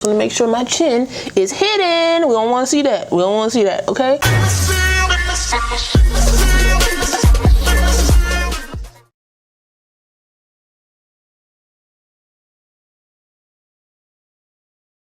I'm gonna make sure my chin is hidden. We don't want to see that. We don't want to see that, okay?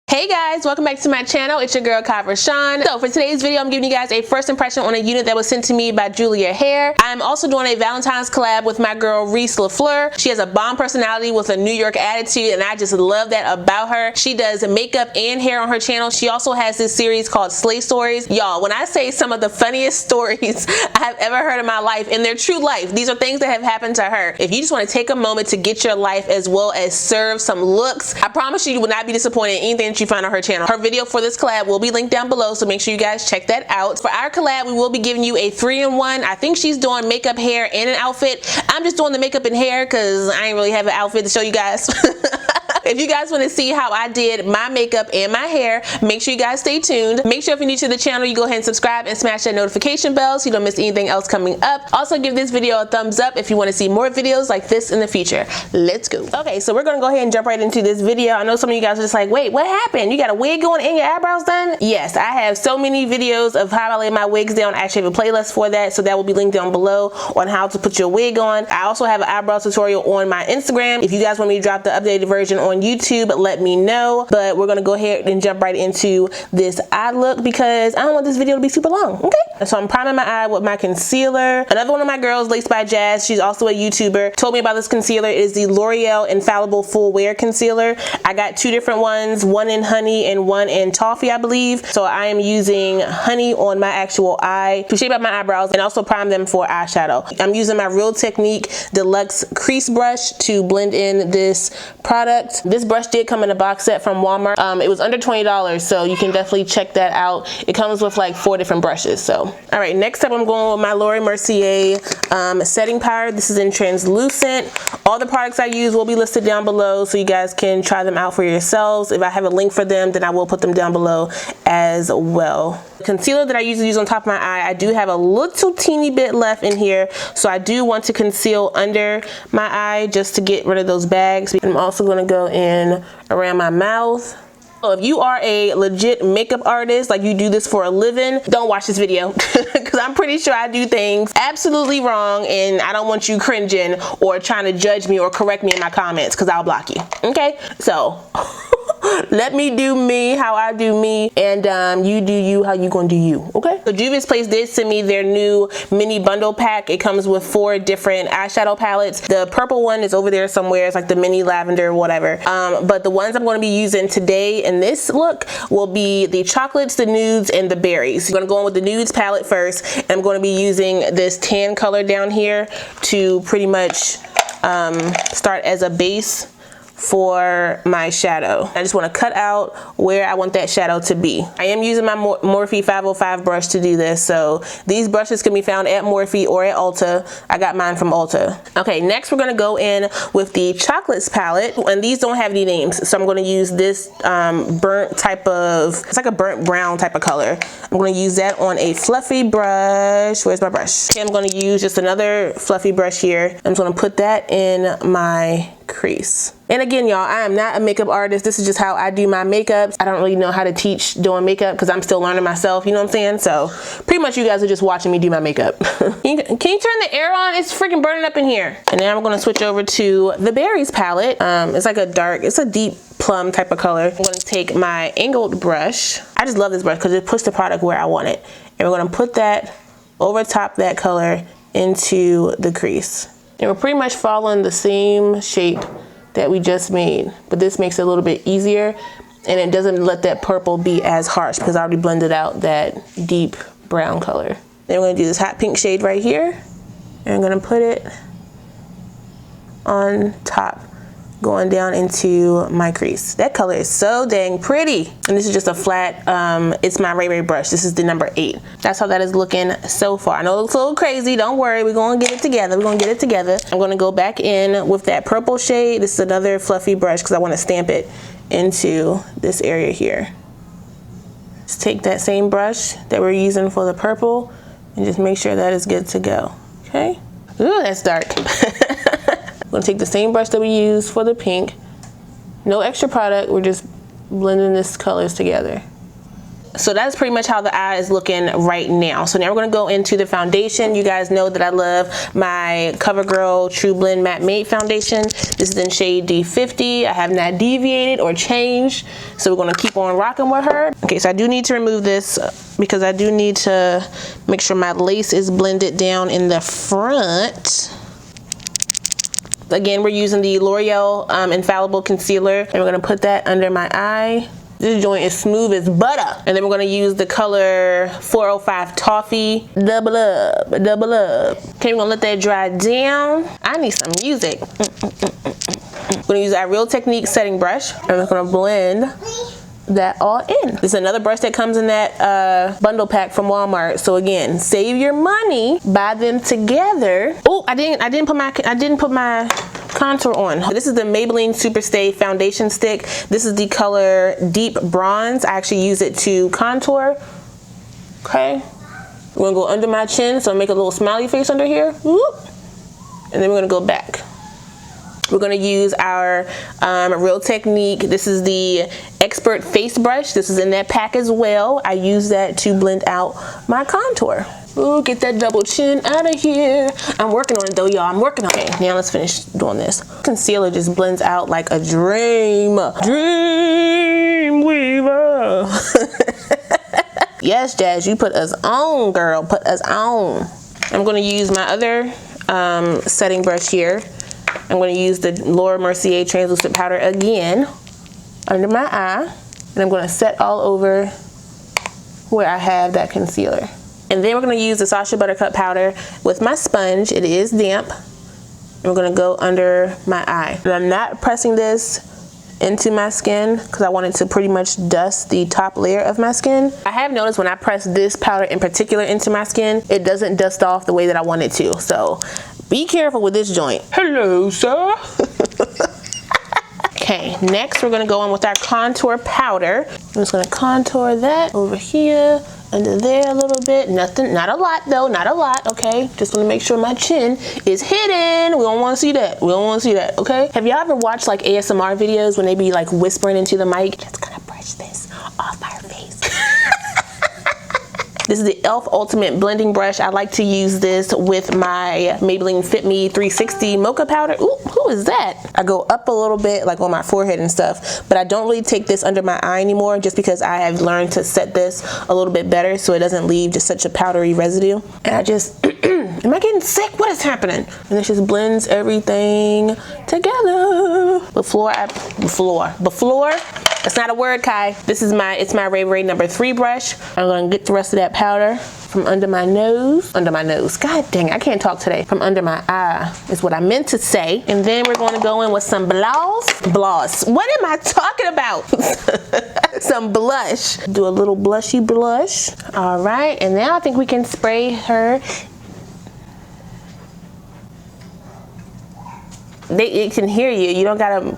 Hey guys, welcome back to my channel. It's your girl KIERASHON. So for today's video, I'm giving you guys a first impression on a unit that was sent to me by Jeulia Hair. I'm also doing a Valentine's collab with my girl Reese LeFleur. She has a bomb personality with a New York attitude, and I just love that about her. She does makeup and hair on her channel. She also has this series called Slay Stories. Y'all, when I say some of the funniest stories I've ever heard in my life, in their true life, these are things that have happened to her. If you just want to take a moment to get your life as well as serve some looks, I promise you will not be disappointed in anything that you find on her channel. Her video for this collab will be linked down below, so make sure you guys check that out. For our collab, we will be giving you a 3-in-1. I think she's doing makeup, hair, and an outfit. I'm just doing the makeup and hair because I ain't really have an outfit to show you guys. If you guys want to see how I did my makeup and my hair, make sure you guys stay tuned. Make sure if you're new to the channel, you go ahead and subscribe and smash that notification bell so you don't miss anything else coming up. Also, give this video a thumbs up if you want to see more videos like this in the future. Let's go. Okay, so we're going to go ahead and jump right into this video. I know some of you guys are just like, wait, what happened? You got a wig going and your eyebrows done? Yes, I have so many videos of how I lay my wigs down. I actually have a playlist for that, so that will be linked down below on how to put your wig on. I also have an eyebrow tutorial on my Instagram. If you guys want me to drop the updated version on YouTube, let me know. But we're gonna go ahead and jump right into this eye look because I don't want this video to be super long, okay? So I'm priming my eye with my concealer. Another one of my girls, Laced by Jazz, she's also a YouTuber, told me about this concealer. It is the Loreal Inffalible Full Wear Concealer. I got two different ones, one in honey and one in toffee, I believe. So I am using honey on my actual eye to shape up my eyebrows and also prime them for eyeshadow. I'm using my Real Technique Deluxe Crease Brush to blend in this product. This brush did come in a box set from Walmart. It was under $20, so you can definitely check that out. It comes with like 4 different brushes. So all right, next up I'm going with my Mercier setting powder. This is in translucent. All the products I use will be listed down below so you guys can try them out for yourselves. If I have a link for them, then I will put them down below as well. The concealer that I usually use on top of my eye, I do have a little teeny bit left in here, so I do want to conceal under my eye just to get rid of those bags. I'm also going to go in around my mouth. If you are a legit makeup artist, like you do this for a living, don't watch this video because I'm pretty sure I do things absolutely wrong and I don't want you cringing or trying to judge me or correct me in my comments because I'll block you, okay? So let me do me how I do me, and you do you how you gonna do you, okay? So JuviasPlace did send me their new mini bundle pack. It comes with 4 different eyeshadow palettes. The purple one is over there somewhere. It's like the mini lavender or whatever. But the ones I'm gonna be using today in this look will be the chocolates, the nudes, and the berries. I'm gonna go in with the nudes palette first, and I'm gonna be using this tan color down here to pretty much start as a base for my shadow. I just want to cut out where I want that shadow to be. I am using my Morphe 505 brush to do this, so these brushes can be found at Morphe or at Ulta. I got mine from Ulta. Okay, next we're going to go in with the chocolates palette, and these don't have any names, so I'm going to use this burnt type of, it's like a burnt brown type of color. I'm going to use that on a fluffy brush. Where's my brush? Okay, I'm going to use just another fluffy brush here. I'm just going to put that in my crease. And again, y'all, I am not a makeup artist. This is just how I do my makeups. I don't really know how to teach doing makeup because I'm still learning myself, you know what I'm saying? So pretty much you guys are just watching me do my makeup. Can you turn the air on? It's freaking burning up in here. And now I'm gonna switch over to the berries palette. It's like a dark, it's a deep plum type of color. I'm gonna take my angled brush. I just love this brush because it puts the product where I want it. And we're gonna put that over top that color into the crease. And we're pretty much following the same shape that we just made, but this makes it a little bit easier and it doesn't let that purple be as harsh because I already blended out that deep brown color. Then we're gonna do this hot pink shade right here, and I'm gonna put it on top, going down into my crease. That color is so dang pretty. And this is just a flat, it's my Ray Ray brush. This is the number 8. That's how that is looking so far. I know it looks a little crazy. Don't worry, we're gonna get it together. We're gonna get it together. I'm gonna go back in with that purple shade. This is another fluffy brush because I wanna stamp it into this area here. Just take that same brush that we're using for the purple and just make sure that is good to go, okay? Ooh, that's dark. I'm gonna take the same brush that we used for the pink. No extra product, we're just blending these colors together. So that's pretty much how the eye is looking right now. So now we're gonna go into the foundation. You guys know that I love my CoverGirl TruBLend Matte Made Foundation. This is in shade D50. I have not deviated or changed. So we're gonna keep on rocking with her. Okay, so I do need to remove this because I do need to make sure my lace is blended down in the front. Again, we're using the Loreal Infallible Concealer, and we're gonna put that under my eye. This joint is smooth as butter. And then we're gonna use the color 405 Toffee. Double up, double up. Okay, we're gonna let that dry down. I need some music. We're gonna use our Real Technique setting brush, and we're gonna blend that all in. This is another brush that comes in that bundle pack from Walmart. So again, save your money, buy them together. Oh, I didn't put my contour on. This is the Maybelline Superstay foundation stick. This is the color Deep Bronze. I actually use it to contour. Okay, we're gonna go under my chin, so make a little smiley face under here. Whoop. And then we're gonna go back. We're gonna use our Real Technique. This is the Expert Face Brush. This is in that pack as well. I use that to blend out my contour. Ooh, get that double chin out of here. I'm working on it though, y'all. I'm working on it. Now let's finish doing this. Concealer just blends out like a dream. Dream weaver. Yes, Jazz, you put us on, girl. Put us on. I'm gonna use my other setting brush here. I'm going to use the Mercier translucent powder again under my eye, and I'm going to set all over where I have that concealer. And then we're going to use the Sasha ButterCup powder with my sponge. It is damp. And we're going to go under my eye. And I'm not pressing this into my skin because I wanted to pretty much dust the top layer of my skin. I have noticed when I press this powder in particular into my skin, it doesn't dust off the way that I want it to. So be careful with this joint. Hello, sir. Okay, next we're gonna go in with our contour powder. I'm just gonna contour that over here, under there a little bit. Nothing, not a lot though, not a lot, okay? Just wanna make sure my chin is hidden. We don't wanna see that, we don't wanna see that, okay? Have y'all ever watched like ASMR videos when they be like whispering into the mic? Just gonna brush this off our face. This is the e.l.f. Ultimate Blending Brush. I like to use this with my Maybelline FIT ME 360 Mocha Powder. Ooh, who is that? I go up a little bit, like on my forehead and stuff, but I don't really take this under my eye anymore just because I have learned to set this a little bit better so it doesn't leave just such a powdery residue. And I just, am I getting sick? What is happening? And this just blends everything together. Before. That's not a word, Kai. This is it's my Ray number 3 brush. I'm gonna get the rest of that powder from under my nose. God dang, I can't talk today. From under my eye is what I meant to say. And then we're gonna go in with some gloss. What am I talking about? Some blush. Do a little blushy blush. All right, and now I think we can spray her. It can hear you. You don't gotta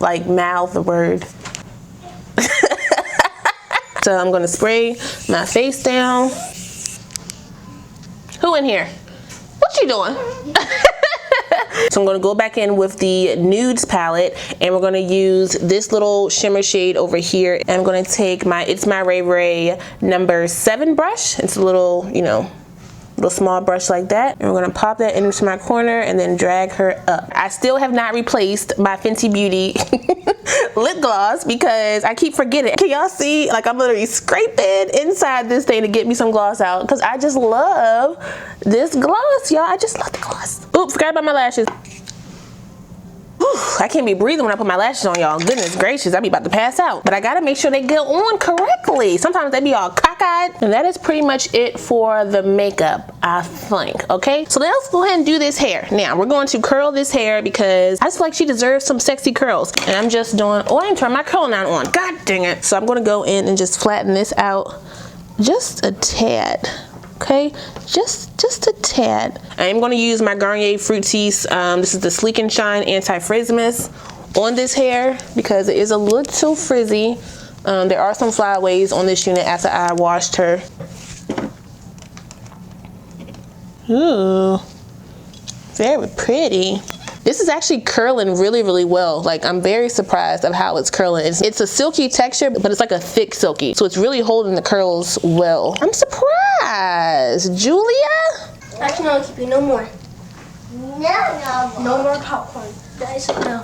like mouth the word. So I'm gonna spray my face down. Who in here? What you doing? So I'm gonna go back in with the Nudes palette, and we're gonna use this little shimmer shade over here. And I'm gonna take it's my Ray number 7 brush. It's a little, you know, little small brush like that, and we're gonna pop that into my corner and then drag her up. I still have not replaced my Fenty Beauty lip gloss because I keep forgetting. Can y'all see? Like, I'm literally scraping inside this thing to get me some gloss out because I just love this gloss, y'all. I just love the gloss. Oops, forgot about my lashes. Whew, I can't be breathing when I put my lashes on, y'all. Goodness gracious, I be about to pass out. But I gotta make sure they get on correctly. Sometimes they be all cockeyed. And that is pretty much it for the makeup, I think, okay? So let's go ahead and do this hair. Now, we're going to curl this hair because I just feel like she deserves some sexy curls. And I'm just doing, oh, I didn't turn my curling iron on. God dang it. So I'm gonna go in and just flatten this out just a tad. Okay, just a tad. I am going to use my Garnier Fructis. This is the Sleek and Shine Anti-Frizz Mist on this hair because it is a little frizzy. There are some flyaways on this unit after I washed her. Ooh, very pretty. This is actually curling really, really well. Like, I'm very surprised of how it's curling. It's a silky texture, but it's like a thick silky. So it's really holding the curls well. I'm surprised. Julia? Actually, no, keep you no more. No more popcorn. Guys, no.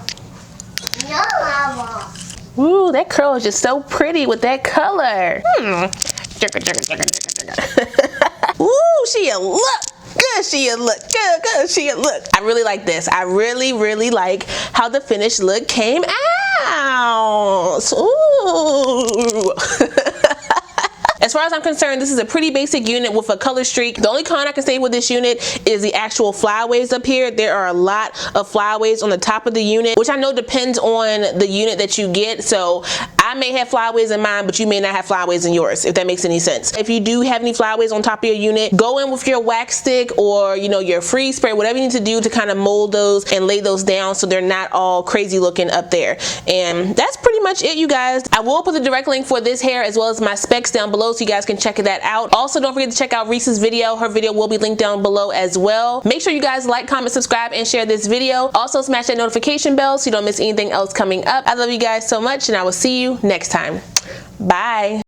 Ooh, that curl is just so pretty with that color. Ooh, she a look. Good, she a look. Good, she a look. I really like this. I really, really like how the finished look came out. Ooh. As far as I'm concerned, this is a pretty basic unit with a color streak. The only con I can say with this unit is the actual flyaways up here. There are a lot of flyaways on the top of the unit, which I know depends on the unit that you get. So I may have flyaways in mine, but you may not have flyaways in yours, if that makes any sense. If you do have any flyaways on top of your unit, go in with your wax stick or, you know, your freeze spray, whatever you need to do to kind of mold those and lay those down so they're not all crazy looking up there. And that's pretty much it, you guys. I will put the direct link for this hair as well as my specs down below, so you guys can check that out. Also, don't forget to check out Reese's video. Her video will be linked down below as well. Make sure you guys like, comment, subscribe, and share this video. Also, smash that notification bell so you don't miss anything else coming up. I love you guys so much, and I will see you next time. Bye.